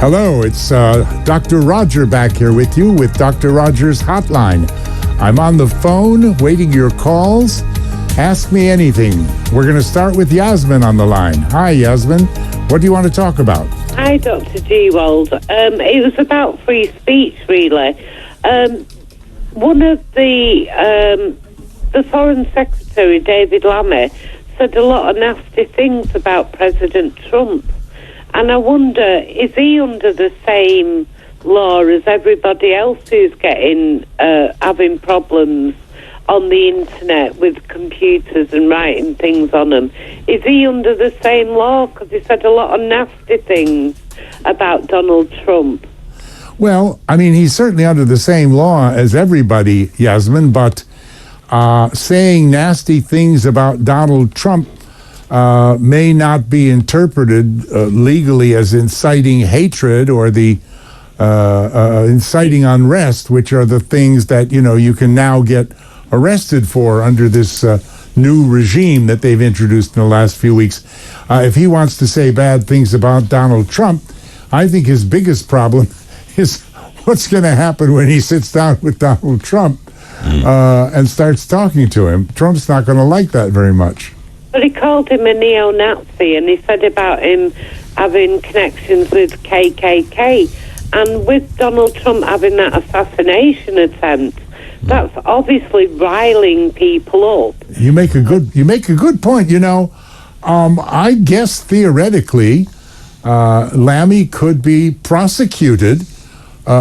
Hello, it's Dr. Roger back here with you with Dr. Roger's Hotline. I'm on the phone waiting your calls. Ask me anything. We're going to start with Yasmin on the line. Hi, Yasmin. What do you want to talk about? Hi, Dr. G-Wold. It was about free speech, really. One of the Foreign Secretary, David Lammy, said a lot of nasty things about President Trump. And I wonder, is he under the same law as everybody else who's having problems on the internet with computers and writing things on them? Is he under the same law? Because he said a lot of nasty things about Donald Trump. Well, I mean, he's certainly under the same law as everybody, Yasmin, but saying nasty things about Donald Trump may not be interpreted legally as inciting hatred or the inciting unrest, which are the things that, you can now get arrested for under this new regime that they've introduced in the last few weeks. If he wants to say bad things about Donald Trump, I think his biggest problem is what's going to happen when he sits down with Donald Trump and starts talking to him. Trump's not going to like that very much. But he called him a neo-Nazi, and he said about him having connections with KKK. And with Donald Trump having that assassination attempt, that's obviously riling people up. You make a good point. I guess theoretically, Lammy could be prosecuted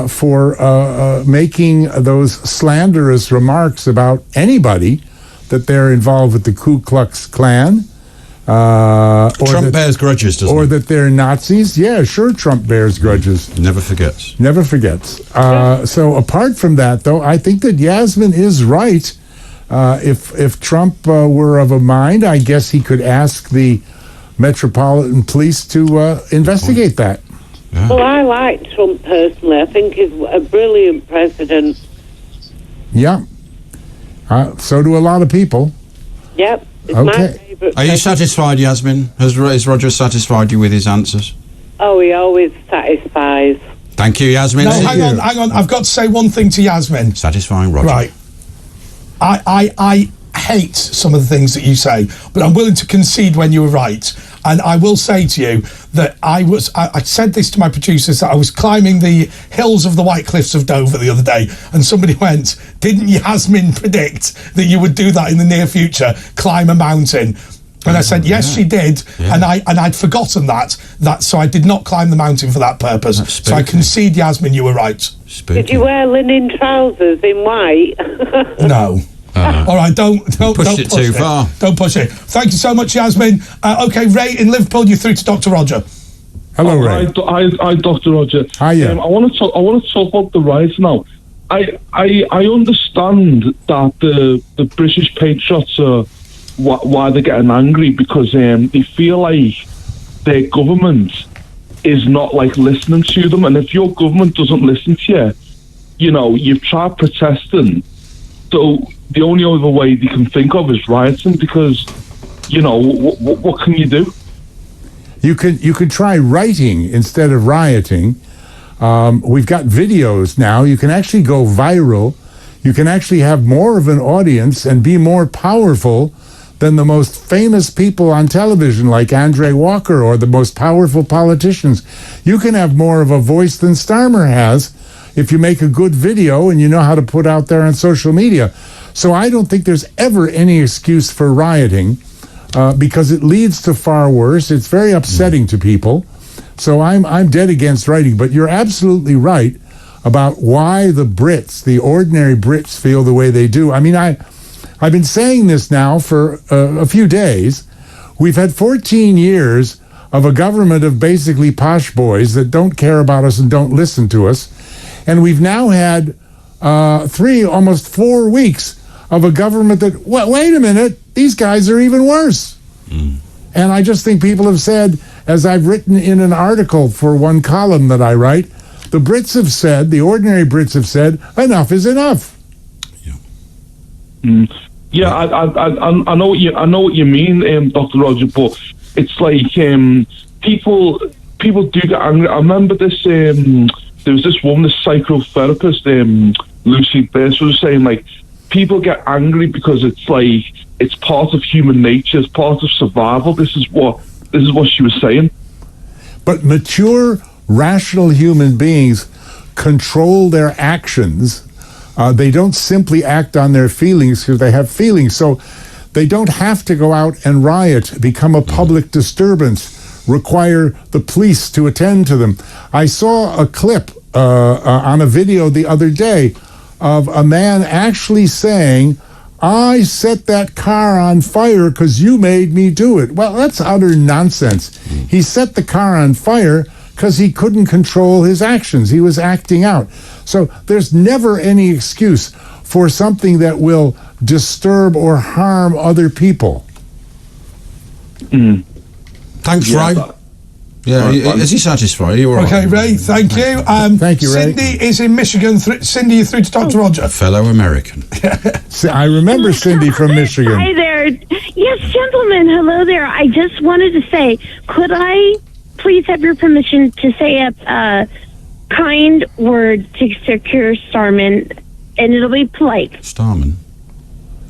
for making those slanderous remarks about anybody that they're involved with the Ku Klux Klan. Trump bears grudges, doesn't he? Or that they're Nazis. Yeah, sure, Trump bears grudges. Never forgets. Never forgets. So apart from that, though, I think that Yasmin is right. If Trump were of a mind, I guess he could ask the Metropolitan Police to investigate that. Yeah. Well, I like Trump personally. I think he's a brilliant president. Yeah. So do a lot of people. Yep. It's okay. My favourite. Are you satisfied, Yasmin? Has Roger satisfied you with his answers? Oh, he always satisfies. Thank you, Yasmin. No, hang on. I've got to say one thing to Yasmin. Satisfying, Roger. Right. I hate some of the things that you say, but I'm willing to concede when you were right. And I will say to you that I said this to my producers, that I was climbing the hills of the White Cliffs of Dover the other day, and somebody went, "Didn't Yasmin predict that you would do that in the near future, climb a mountain?" And I said, yes, she did, and I'd forgotten that, so I did not climb the mountain for that purpose. So I concede, Yasmin, you were right. Spooky. Did you wear linen trousers in white? No. All right, don't push it too far. Don't push it. Thank you so much, Yasmin. Okay, Ray in Liverpool, you're through to Dr. Roger. Hello, Ray. Hi, Dr. Roger. Hiya. I want to talk about the riots now. I understand that the British patriots are why they're getting angry, because they feel like their government is not listening to them, and if your government doesn't listen to you, you've tried protesting. So the only other way they can think of is rioting, because, what can you do? You could try writing instead of rioting. We've got videos now. You can actually go viral. You can actually have more of an audience and be more powerful than the most famous people on television like Andre Walker or the most powerful politicians. You can have more of a voice than Starmer has if you make a good video and you know how to put out there on social media. So I don't think there's ever any excuse for rioting because it leads to far worse. It's very upsetting to people. So I'm dead against rioting. But you're absolutely right about why the Brits, the ordinary Brits, feel the way they do. I mean, I've been saying this now for a few days. We've had 14 years of a government of basically posh boys that don't care about us and don't listen to us. And we've now had almost 4 weeks of a government that, wait a minute, these guys are even worse. And I just think people have said, as I've written in an article for one column that I write, the Brits have said, the ordinary Brits have said, enough is enough. Yeah, I know what you mean, Dr. Roger, but it's like people people do get angry. I remember this. There was this woman, this psychotherapist, Lucy Burst, was saying like people get angry because it's like it's part of human nature, it's part of survival. This is what she was saying. But mature, rational human beings control their actions. They don't simply act on their feelings because they have feelings. So they don't have to go out and riot, become a public disturbance, require the police to attend to them. I saw a clip on a video the other day of a man actually saying, I set that car on fire because you made me do it. Well, that's utter nonsense. He set the car on fire because he couldn't control his actions. He was acting out. So there's never any excuse for something that will disturb or harm other people. Thanks, Ray. Yeah, is he satisfied? You're all Okay, right. Ray, thank you. Thank you, Ray. Cindy is in Michigan. Cindy, you're through to Dr. Roger. Fellow American. I remember Cindy from Michigan. Hi there. Yes, gentlemen. Hello there. I just wanted to say, could I please have your permission to say a kind word to Sir Keir Starman, and it'll be polite. Starman.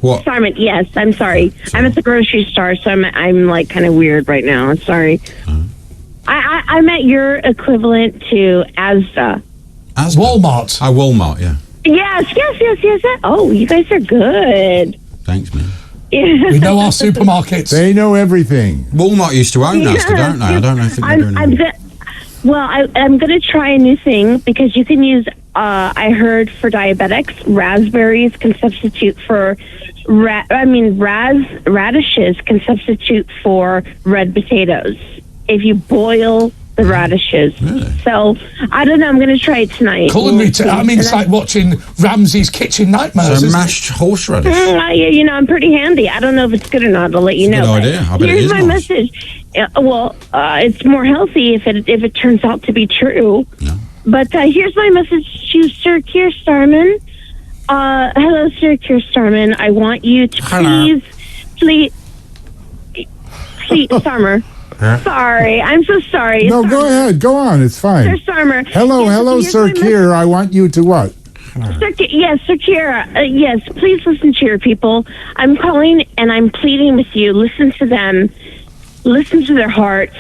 What? Starman, yes. I'm sorry. I'm at the grocery store, so I'm like kind of weird right now. I'm sorry. I'm at your equivalent to Asda. Walmart. Walmart, yeah. Yes. Oh, you guys are good. Thanks, man. We know our supermarkets. They know everything. Walmart used to own Asda, don't they? I don't know if they're doing it. I'm going to try a new thing because you can use, I heard for diabetics, raspberries can substitute for, radishes can substitute for red potatoes if you boil the radishes. Really? So, I don't know, I'm going to try it tonight. It's like watching Ramsay's Kitchen Nightmares. So mashed horseradish. I'm pretty handy. I don't know if it's good or not. I'll let you know. Good idea. I bet it Here's is my nice. message. It's more healthy if it turns out to be true. Yeah. But here's my message to Sir Keir Starman. Hello, Sir Keir Starman. I want you to please, Starmer. Sorry, I'm so sorry. No, Starmer. go ahead. Go on. It's fine. Sir Starmer. Hello, Yes, Sir here's my Keir. I want you to what? Sir Keir, yes, please listen to your people. I'm calling and I'm pleading with you. Listen to them. Listen to their hearts.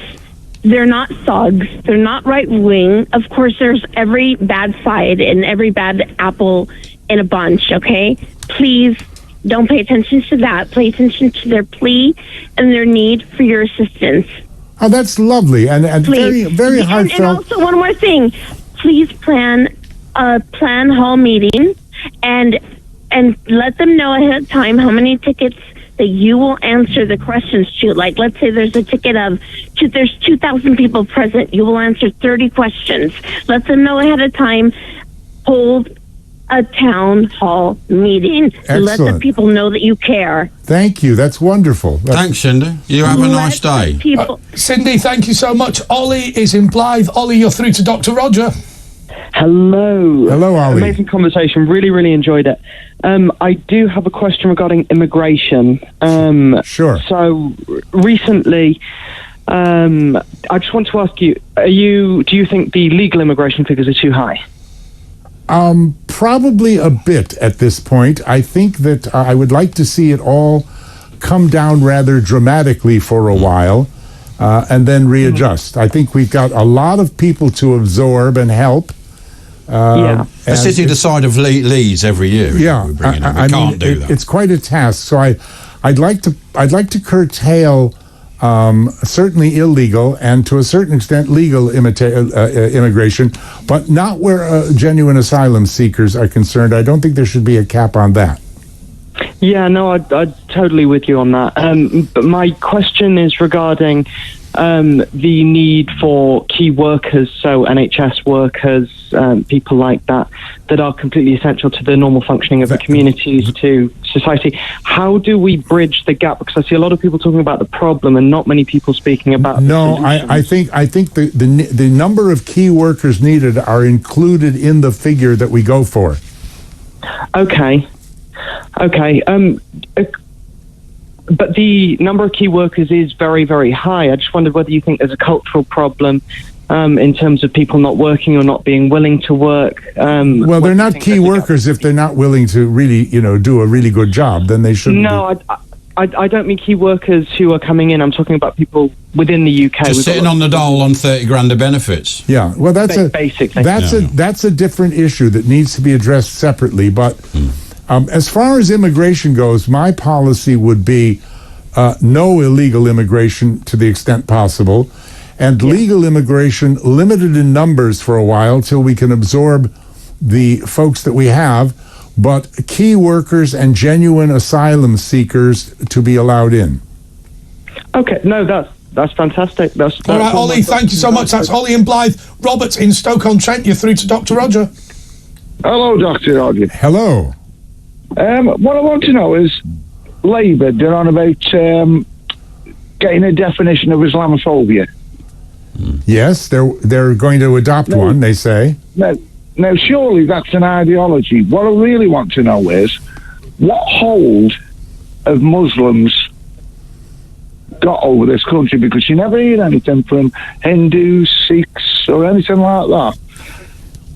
They're not thugs. They're not right-wing. Of course, there's every bad side and every bad apple in a bunch, okay? Please don't pay attention to that. Pay attention to their plea and their need for your assistance. Oh, that's lovely and very, very heartfelt. And also, one more thing. Please plan a plan hall meeting and let them know ahead of time how many tickets that you will answer the questions to. Like, let's say there's a ticket of there's 2,000 people present. You will answer 30 questions. Let them know ahead of time. Hold a town hall meeting. Excellent. Let the people know that you care. Thank you. That's wonderful. Thanks, Cindy. You have a nice day. Cindy, thank you so much. Ollie is in Blythe. Ollie, you're through to Dr. Roger. Hello. Hello, Ollie. Amazing conversation. Really, really enjoyed it. I do have a question regarding immigration. Sure. So recently, I just want to ask you: do you think the legal immigration figures are too high? Probably a bit at this point. I think that I would like to see it all come down rather dramatically for a while and then readjust. I think we've got a lot of people to absorb and help. Yeah. The city decide of Leeds every year. Yeah, We can't do that. It's quite a task. So I'd like to curtail certainly illegal and to a certain extent legal immigration, but not where genuine asylum seekers are concerned. I don't think there should be a cap on that. Yeah, no, I'm totally with you on that. But my question is regarding the need for key workers, so NHS workers, people like that are completely essential to the normal functioning of the communities, to society. How do we bridge the gap? Because I see a lot of people talking about the problem and not many people speaking about No, the I think the number of key workers needed are included in the figure that we go for. Okay. But the number of key workers is very, very high. I just wondered whether you think there's a cultural problem in terms of people not working or not being willing to work. Well, they're not key workers if they're not willing to really, do a really good job. Then they shouldn't. No, I don't mean key workers who are coming in. I'm talking about people within the UK. Just sitting on the dole on 30 grand of benefits. Yeah, well, that's a different issue that needs to be addressed separately. But as far as immigration goes, my policy would be no illegal immigration to the extent possible, and legal immigration limited in numbers for a while till we can absorb the folks that we have. But key workers and genuine asylum seekers to be allowed in. Okay, no, that's fantastic. That's all right, Ollie, thank you so much. That's Ollie and Blythe. Robert in Stoke-on-Trent, you're through to Dr. Roger. Hello, Dr. Roger. Hello. What I want to know is, Labour, they're on about getting a definition of Islamophobia. Yes, they're going to adopt one, they say. Now, surely that's an ideology. What I really want to know is, what hold have Muslims got over this country? Because you never hear anything from Hindus, Sikhs, or anything like that.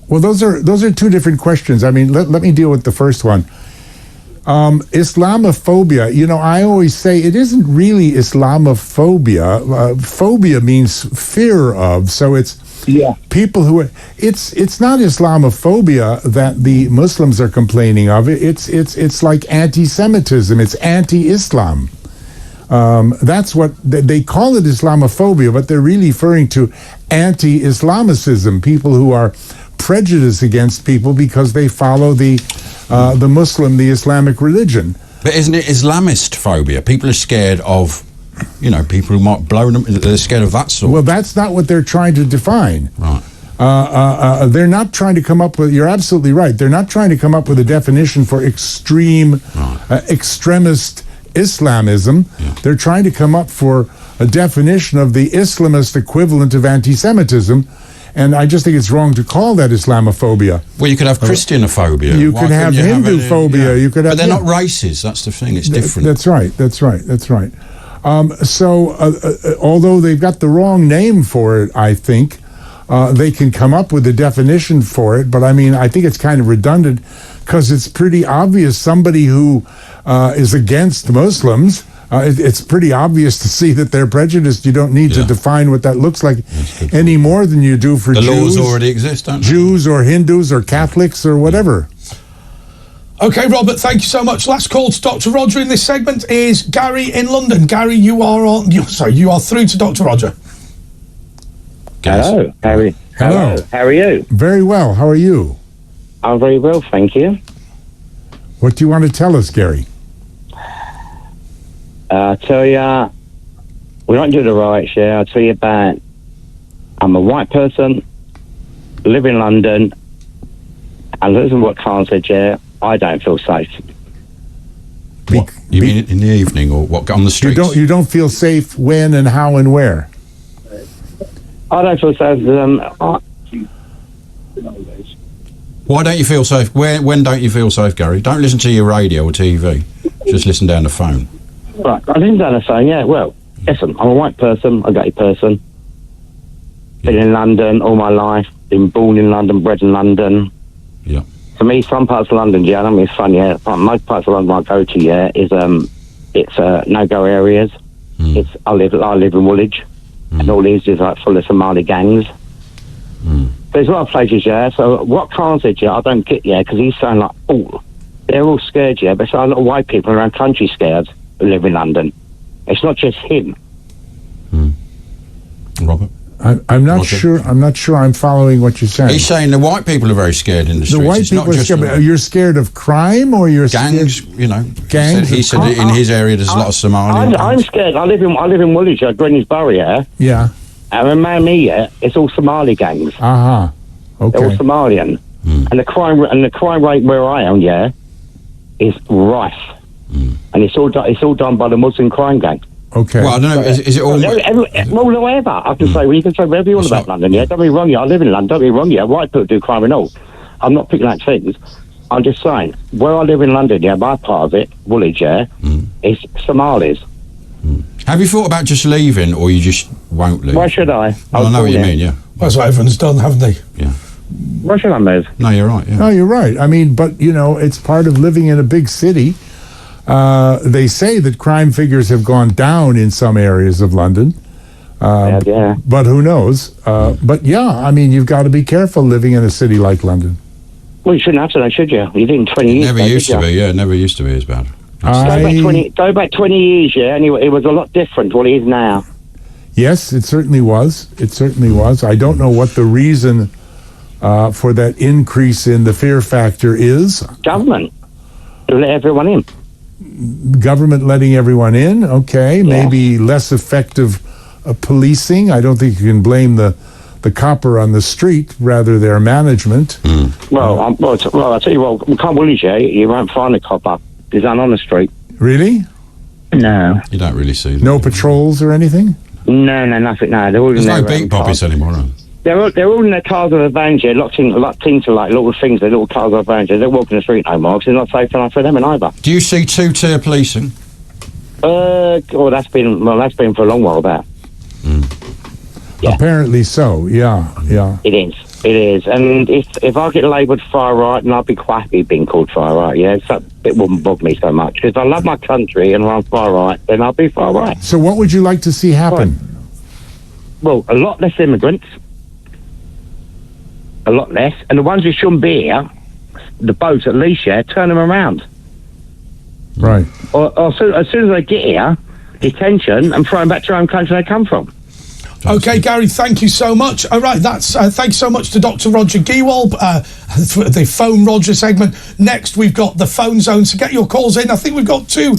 Well, those are two different questions. I mean, let me deal with the first one. Islamophobia, I always say it isn't really Islamophobia. Phobia means fear of, so it's people who are, it's not Islamophobia that the Muslims are complaining of. It's like anti-Semitism. It's anti-Islam. That's what they call it, Islamophobia, but they're really referring to anti-Islamicism. People who are prejudiced against people because they follow the Islamic religion. But isn't it Islamist phobia? People are scared of, people who might blow them. They're scared of that sort. Well, that's not what they're trying to define. Right. They're not trying to come up with. You're absolutely right. They're not trying to come up with a definition for extreme, extremist Islamism. Yeah. They're trying to come up for a definition of the Islamist equivalent of anti-Semitism. And I just think it's wrong to call that Islamophobia. Well, you could have Christianophobia. You could have Hindu-phobia. You could have, but they're not races. That's the thing. It's different. That's right. So, although they've got the wrong name for it, I think they can come up with a definition for it. But I mean, I think it's kind of redundant because it's pretty obvious somebody who is against Muslims. It's pretty obvious to see that they're prejudiced. You don't need to define what that looks like any more than you do for the Jews. The laws already exist, don't they? Jews or Hindus or Catholics or whatever. Okay, Robert, thank you so much. Last call to Dr. Roger in this segment is Gary in London. Gary, you are through to Dr. Roger. Hello, Harry. Hello. How are you? Very well. How are you? I'm very well, thank you. What do you want to tell us, Gary? I'll tell you, we don't do the riots, I'll tell you about, I'm a white person, live in London, and listen to what Khan said, I don't feel safe. What, you mean in the evening or what, on the streets? You don't feel safe when and how and where? I don't feel safe. Why don't you feel safe? When don't you feel safe, Gary? Don't listen to your radio or TV. Just listen down the phone. Right, I didn't understand, well, listen, I'm a white person, a gay person. Been in London all my life, been born in London, bred in London. Yeah. For me, some parts of London, I mean, it's fun, most parts of London I go to, it's no-go areas. I live in Woolwich, and all these is like full of Somali gangs. There's a lot of places, so what Khan said, I don't get, because he's saying like, they're all scared, but it's a lot of white people around country scared who live in London. It's not just him. Robert? I'm not sure. I'm not sure I'm following what you're saying. He's saying the white people are very scared in the streets. The white people are scared. But you're scared of crime, or you're gangs? Scared? Gangs. He said in his area there's a lot of Somali. I'm scared. I live in Woolwich, Greenwich Borough. Yeah. And around me, it's all Somali gangs. Okay. They're all Somalian, and the crime rate where I am, is rife, and it's all done by the Muslim crime gang. Okay. Well, I don't know. Is it all? Whatever. I can say. Well, you can say whatever you want about London. Don't be wrong. I live in London. Don't be wrong. White people do crime and all. I'm not picking out things. I'm just saying where I live in London. My part of it, Woolwich. Is Somalis. Have you thought about just leaving, or you just won't leave? Why should I? Well, I know what you mean. Yeah. That's what everyone's done, haven't they? Yeah. Why should I move? No, you're right. Yeah. No, you're right. I mean, but you know, it's part of living in a big city. They say that crime figures have gone down in some areas of London. Yeah. But who knows? But yeah, I mean, you've got to be careful living in a city like London. Well, you shouldn't have to, though, should you? You didn't 20 years Never ago, used did to you? be. Yeah, never used to be as bad. Go back 20 years, yeah, and it was a lot different to what it is now. Yes, it certainly was. It certainly was. I don't know what the reason for that increase in the fear factor is. Government. To let everyone in. Government letting everyone in, okay. Maybe less effective policing. I don't think you can blame the copper on the street, rather their management. Well, I'll tell you what, we can't bully you. You won't find a copper. He's on the street. Really? No. You don't really see them. No patrols or anything? No, nothing. No, they're all There's in no their beat poppies anymore. Are there? They're all in their cars and their vans, yeah, locked into like little things, their little cars and vans. They're walking the street no more because it's not safe enough for them either. Do you see two-tier policing? That's been for a long while. That. Yeah. Apparently so. Yeah. It is. And if I get labelled far right, then I'll be quite happy being called far right. Yeah, it wouldn't bug me so much because I love my country and I'm far right, then I'll be far right. So what would you like to see happen? Well, a lot less immigrants. A lot less. And the ones who shouldn't be here, the boats at least, yeah, turn them around. Right. Or as soon as they get here, detention and throw them back to their own country they come from. Okay, Gary, thank you so much. All right, that's thanks so much to Dr. Roger Gewolb, the Phone Roger segment. Next, we've got the phone zone, so get your calls in. I think we've got two